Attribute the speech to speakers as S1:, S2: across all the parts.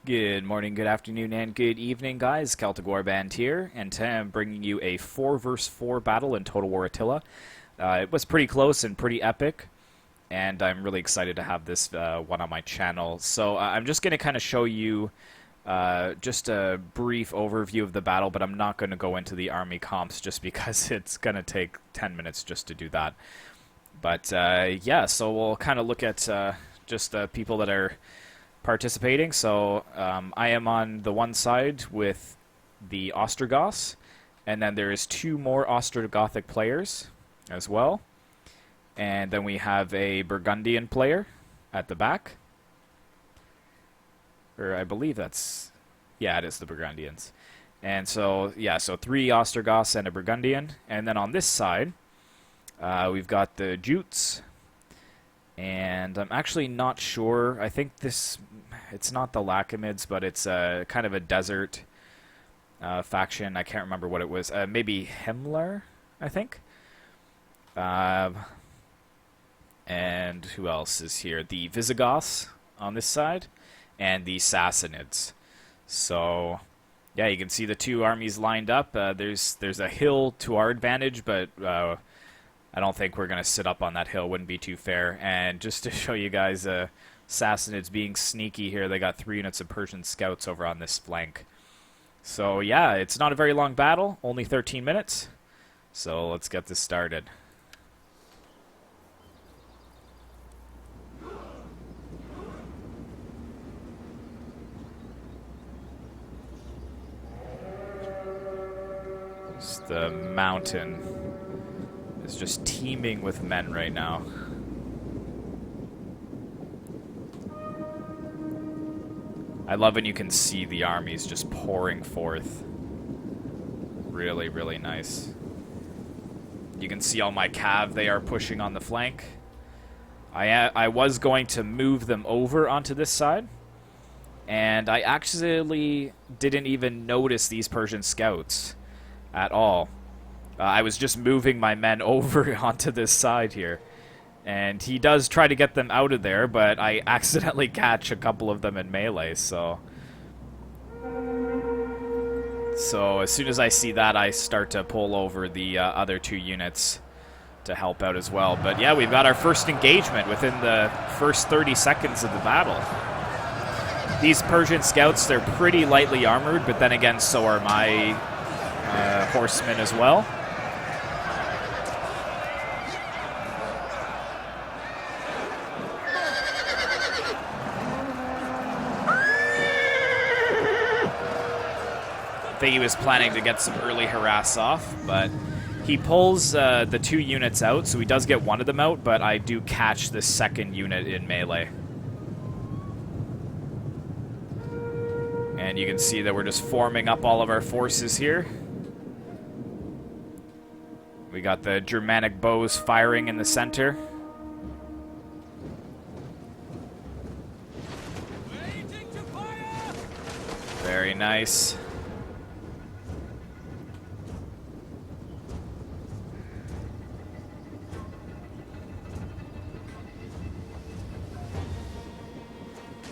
S1: Good morning, good afternoon, and good evening, guys. Celtic Warband here, and today I'm bringing you a 4 vs 4 battle in Total War Attila. It was pretty close and pretty epic, and I'm really excited to have this one on my channel. So I'm just going to kind of show you just a brief overview of the battle, but I'm not going to go into the army comps just because it's going to take 10 minutes just to do that. But yeah, so we'll kind of look at just the people that are participating. So I am on the one side with the Ostrogoths, and then there is 2 more Ostrogothic players as well, and then we have a Burgundian player at the back, or I believe that's, yeah, it is the Burgundians. And so yeah, so 3 Ostrogoths and a Burgundian, and then on this side we've got the Jutes. And I'm actually not sure. I think it's not the Lacamids, but it's kind of a desert faction. I can't remember what it was. Maybe Himmler, I think. And who else is here? The Visigoths on this side, and the Sassanids. So yeah, you can see the 2 armies lined up. There's a hill to our advantage, but I don't think we're going to sit up on that hill. Wouldn't be too fair. And just to show you guys, Sassanids being sneaky here, they got 3 units of Persian scouts over on this flank. So yeah, it's not a very long battle, only 13 minutes. So let's get this started. Just the mountain is just teeming with men right now. I love when you can see the armies just pouring forth. Really, really nice. You can see all my cav, they are pushing on the flank. I was going to move them over onto this side, and I actually didn't even notice these Persian scouts at all. I was just moving my men over onto this side here. And he does try to get them out of there, but I accidentally catch a couple of them in melee, so as soon as I see that, I start to pull over the other 2 units to help out as well. But yeah, we've got our first engagement within the first 30 seconds of the battle. These Persian scouts, they're pretty lightly armored, but then again, so are my horsemen as well. I think he was planning to get some early harass off, but he pulls the 2 units out, so he does get one of them out, but I do catch the 2nd unit in melee. And you can see that we're just forming up all of our forces here. We got the Germanic bows firing in the center. Very nice.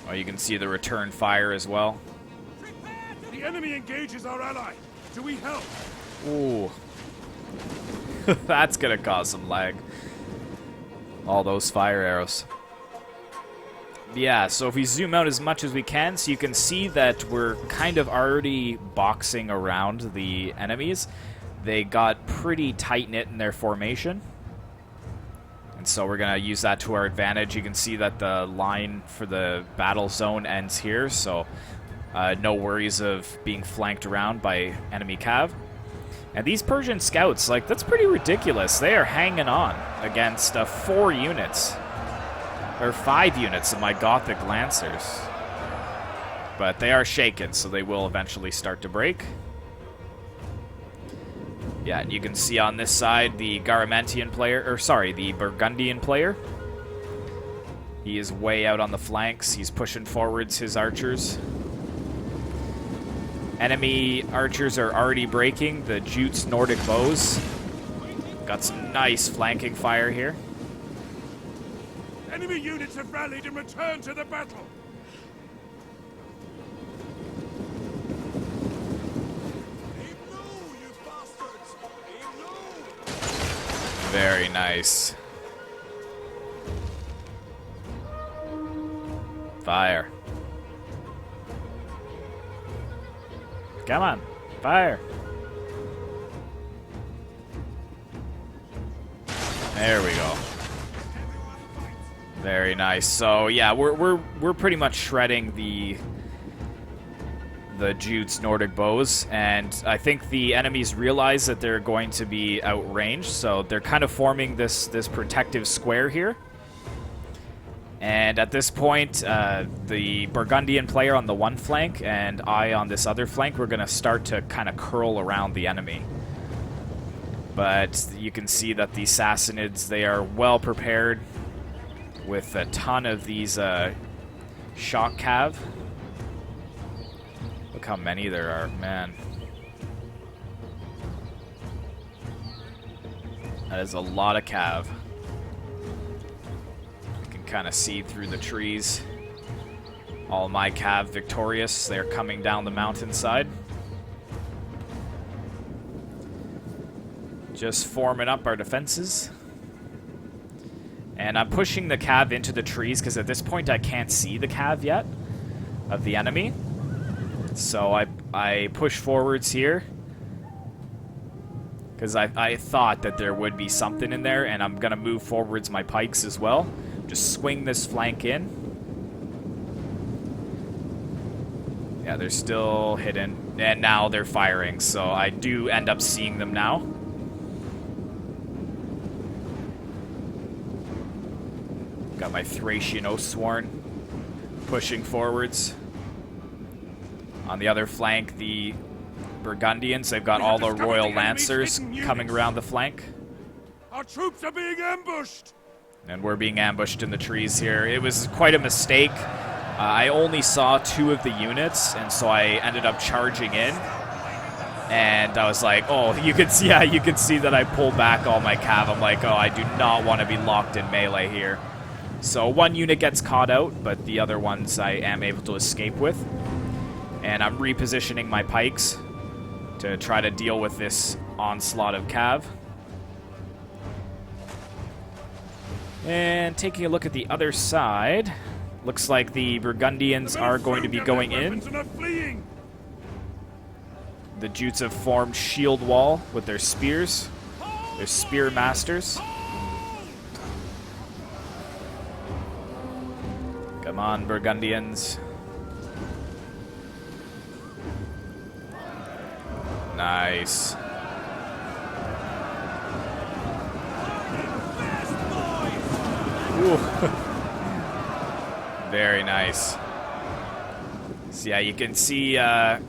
S1: Oh, you can see the return fire as well.
S2: The enemy engages our ally. Do we help?
S1: Ooh. That's gonna cause some lag. All those fire arrows. Yeah, so if we zoom out as much as we can, so you can see that we're kind of already boxing around the enemies. They got pretty tight-knit in their formation. And so we're going to use that to our advantage. You can see that the line for the battle zone ends here, so no worries of being flanked around by enemy cav. And these Persian scouts, like, that's pretty ridiculous. They are hanging on against 4 units. Or 5 units of my Gothic Lancers. But they are shaken, so they will eventually start to break. Yeah, and you can see on this side the Garamantian player, or sorry, the Burgundian player. He is way out on the flanks. He's pushing forwards his archers. Enemy archers are already breaking. The Jutes Nordic bows. Got some nice flanking fire here.
S2: Enemy units have rallied and returned to the battle.
S1: Very nice. Fire. Come on, fire. There we go. Very nice. So yeah, we're pretty much shredding the Jute's Nordic bows, and I think the enemies realize that they're going to be outranged, so they're kind of forming this protective square here. And at this point, the Burgundian player on the one flank and I on this other flank, we're going to start to kind of curl around the enemy. But you can see that the Sassanids, they are well prepared with a ton of these shock cav. Look how many there are, man. That is a lot of cav. You can kind of see through the trees. All my cav victorious. They're coming down the mountainside. Just forming up our defenses. And I'm pushing the cav into the trees because at this point I can't see the cav yet of the enemy. So I push forwards here because I thought that there would be something in there, and I'm going to move forwards my pikes as well. Just swing this flank in. Yeah, they're still hidden, and now they're firing, so I do end up seeing them now. Got my Thracian Oathsworn pushing forwards. On the other flank, the Burgundians, they've got all the Royal Lancers coming around the flank.
S2: Our troops are being ambushed!
S1: And we're being ambushed in the trees here. It was quite a mistake. I only saw 2 of the units, and so I ended up charging in. And I was like, oh, you could see that I pulled back all my cav. I'm like, oh, I do not want to be locked in melee here. So 1 unit gets caught out, but the other ones I am able to escape with. And I'm repositioning my pikes to try to deal with this onslaught of cav. And taking a look at the other side, looks like the Burgundians are going to be going in. The Jutes have formed shield wall with their spears, their spear masters. Come on, Burgundians. Nice. Ooh. Very nice. So yeah, you can see, are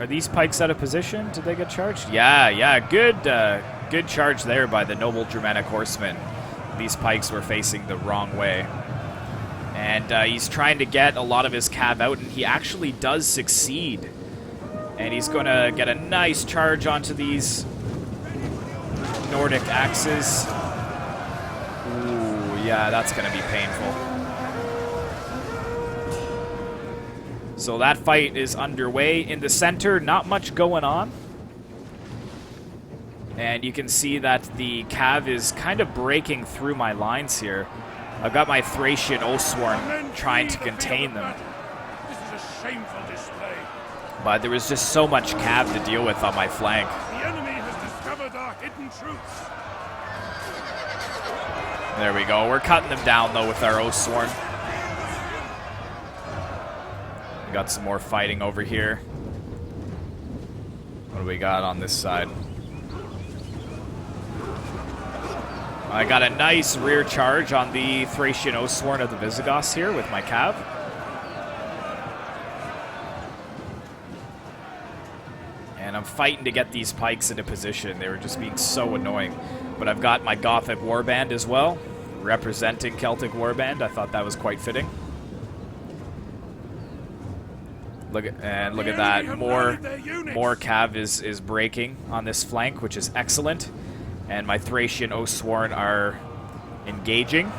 S1: these pikes out of position? Did they get charged? Yeah, good charge there by the noble Germanic horseman. These pikes were facing the wrong way. And he's trying to get a lot of his cav out, and he actually does succeed. And he's going to get a nice charge onto these Nordic axes. Ooh, yeah, that's going to be painful. So that fight is underway. In the center, not much going on. And you can see that the cav is kind of breaking through my lines here. I've got my Thracian Oathsworn trying to contain them.
S2: This is a shameful display.
S1: But there was just so much cav to deal with on my flank.
S2: The enemy has discovered our hidden troops.
S1: There we go. We're cutting them down, though, with our Oathsworn. We got some more fighting over here. What do we got on this side? I got a nice rear charge on the Thracian Oathsworn of the Visigoths here with my cav. And I'm fighting to get these pikes into position. They were just being so annoying. But I've got my Gothic warband as well, representing Celtic warband. I thought that was quite fitting. Look at that. More cav is breaking on this flank, which is excellent. And my Thracian Oathsworn are engaging.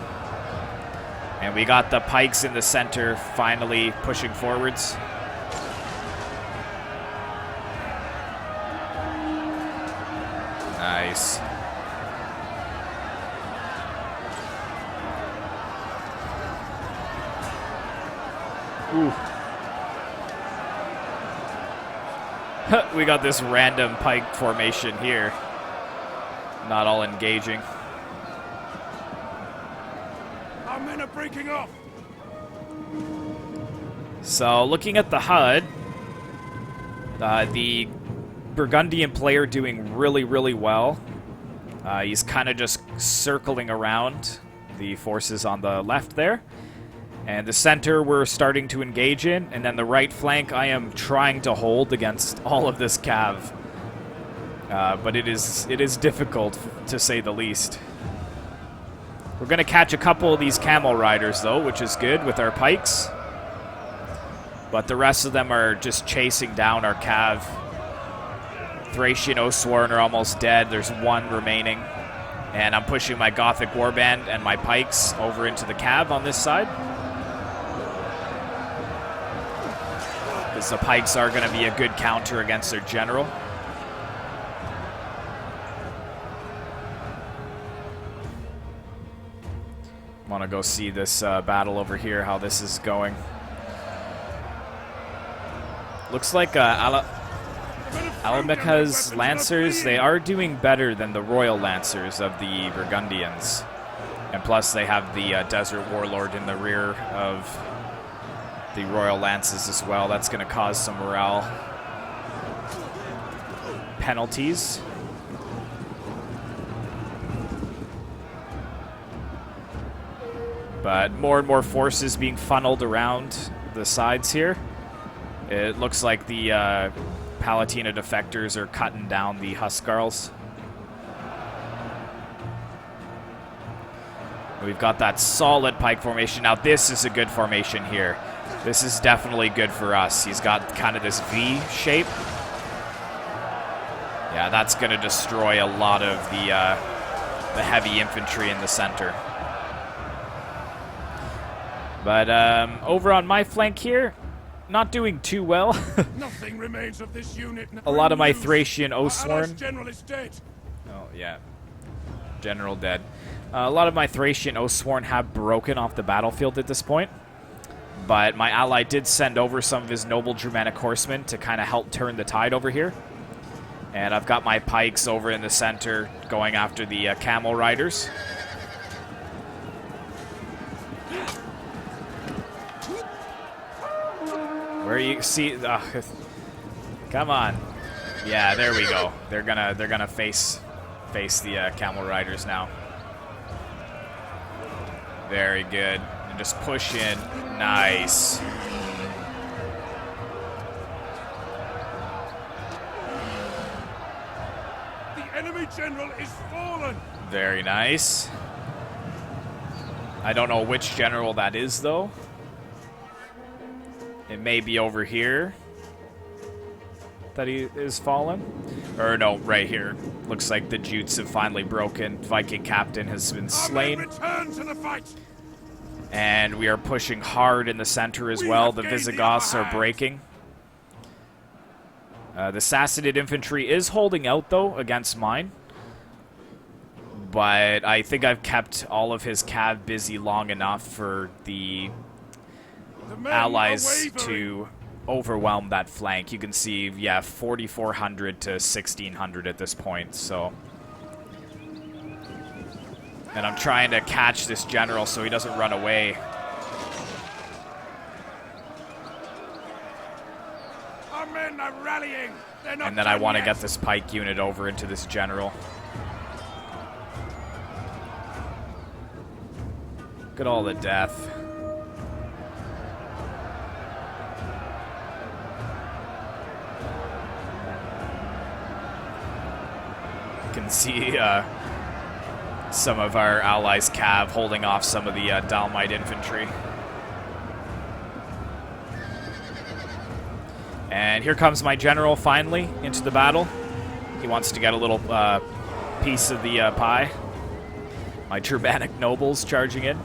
S1: And we got the pikes in the center finally pushing forwards. Nice. Ooh. We got this random pike formation here. Not all engaging.
S2: Our men are breaking off.
S1: So, looking at the HUD, the Burgundian player doing really, really well. He's kind of just circling around the forces on the left there. And the center we're starting to engage in, and then the right flank I am trying to hold against all of this cav. But it is difficult, to say the least. We're going to catch a couple of these camel riders, though, which is good with our pikes. But the rest of them are just chasing down our cav. Thracian Osworn are almost dead. There's one remaining. And I'm pushing my Gothic warband and my pikes over into the cav on this side. Because the pikes are going to be a good counter against their general. Want to go see this battle over here, how this is going. Looks like Alameka's Lancers, they are doing better than the Royal Lancers of the Burgundians. And plus they have the Desert Warlord in the rear of the Royal Lances as well. That's going to cause some morale penalties. But more and more forces being funneled around the sides here. It looks like the Palatina defectors are cutting down the Huskarls. We've got that solid pike formation. Now this is a good formation here. This is definitely good for us. He's got kind of this V shape. Yeah, that's going to destroy a lot of the heavy infantry in the center. But over on my flank here, not doing too well.
S2: Nothing remains of this unit.
S1: A lot of my Thracian Osworn.
S2: General is dead.
S1: Oh, yeah. General dead. A lot of my Thracian Osworn have broken off the battlefield at this point. But my ally did send over some of his noble Germanic horsemen to kind of help turn the tide over here. And I've got my pikes over in the center going after the camel riders. Where you see, come on, yeah, there we go. They're gonna face the camel riders now. Very good. And just push in, nice.
S2: The enemy general is fallen.
S1: Very nice. I don't know which general that is though. It may be over here that he is fallen. Or no, right here. Looks like the Jutes have finally broken. Viking captain has been slain.
S2: Return to the fight.
S1: And we are pushing hard in the center as well. The Visigoths are breaking. The Sassanid infantry is holding out, though, against mine. But I think I've kept all of his cav busy long enough for the allies to overwhelm that flank. You can see, yeah, 4,400 to 1,600 at this point, so. And I'm trying to catch this general so he doesn't run away.
S2: Our men are rallying. They're not
S1: And then I
S2: done
S1: want to
S2: yet.
S1: get this pike unit over into this general. Look at all the death. You can see some of our allies' cav holding off some of the Dalmite infantry. And here comes my general finally into the battle. He wants to get a little piece of the pie. My Germanic nobles charging in.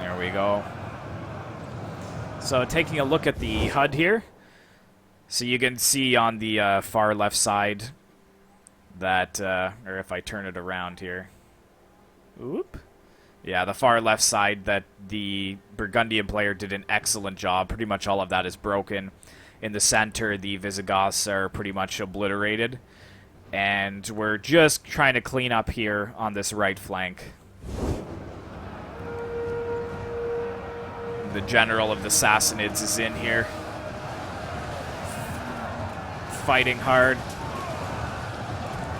S1: There we go. So taking a look at the HUD here. So you can see on the far left side that, or if I turn it around here. Oop. Yeah, the far left side, that the Burgundian player did an excellent job. Pretty much all of that is broken. In the center, the Visigoths are pretty much obliterated. And we're just trying to clean up here on this right flank. The general of the Sassanids is in here, fighting hard.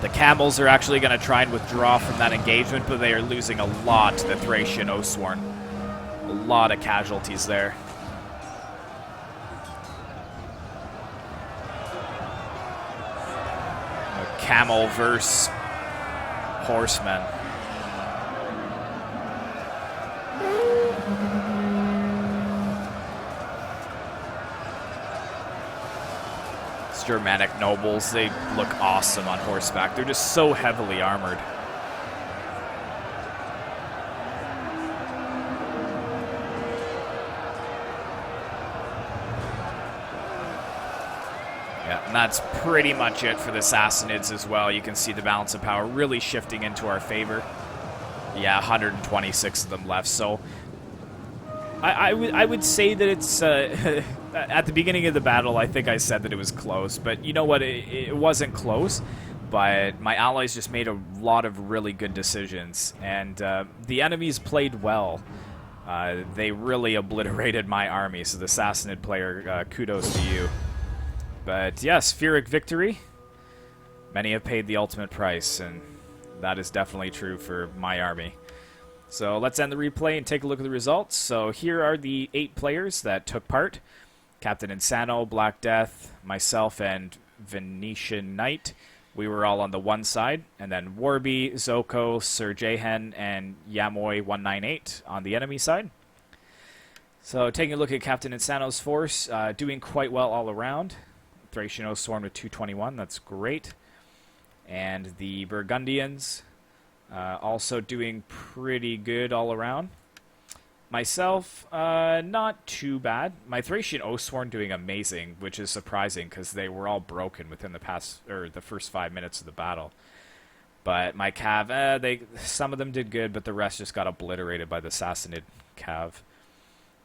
S1: The camels are actually going to try and withdraw from that engagement, but they are losing a lot to the Thracian Osworn. A lot of casualties there. A camel versus horsemen. Germanic nobles, they look awesome on horseback. They're just so heavily armored. Yeah, and that's pretty much it for the Sassanids as well. You can see the balance of power really shifting into our favor. Yeah, 126 of them left, so I would say that it's at the beginning of the battle, I think I said that it was close, but you know what? It wasn't close, but my allies just made a lot of really good decisions, and the enemies played well. They really obliterated my army, so the Sassanid player, kudos to you. But yes, Pyrrhic victory. Many have paid the ultimate price, and that is definitely true for my army. So let's end the replay and take a look at the results. So here are the 8 players that took part. Captain Insano, Black Death, myself, and Venetian Knight. We were all on the one side. And then Warby, Zoko, Sir Jehen, and Yamoy198 on the enemy side. So taking a look at Captain Insano's force, doing quite well all around. Thracian Osworn with 221, that's great. And the Burgundians... also doing pretty good all around. Myself, not too bad. My Thracian Osworn doing amazing, which is surprising because they were all broken within the first 5 minutes of the battle. But my Cav, some of them did good, but the rest just got obliterated by the Sassanid Cav.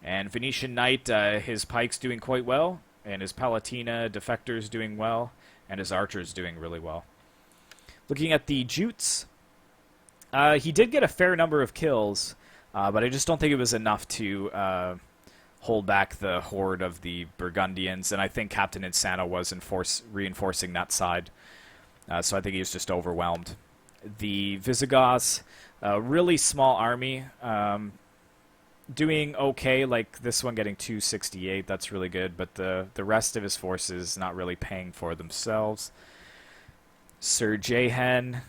S1: And Venetian Knight, his pikes doing quite well, and his Palatina defectors doing well, and his archers doing really well. Looking at the Jutes. He did get a fair number of kills, but I just don't think it was enough to hold back the horde of the Burgundians, and I think Captain Insano was reinforcing that side, so I think he was just overwhelmed. The Visigoths, really small army, doing okay, like this one getting 268, that's really good, but the rest of his forces not really paying for themselves. Sir Jehen,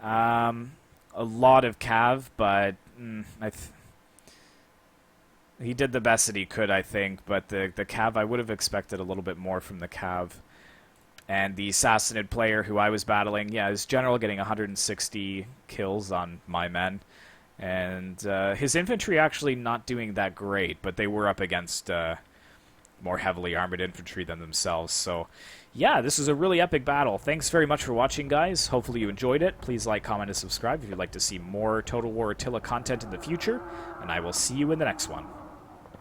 S1: a lot of Cav, but he did the best that he could, I think. But the Cav, I would have expected a little bit more from the Cav. And the Sassanid player who I was battling, yeah, his general getting 160 kills on my men. And his infantry actually not doing that great, but they were up against more heavily armored infantry than themselves. So, yeah, this is a really epic battle. Thanks very much for watching, guys. Hopefully you enjoyed it. Please like, comment, and subscribe if you'd like to see more Total War Attila content in the future. And I will see you in the next one.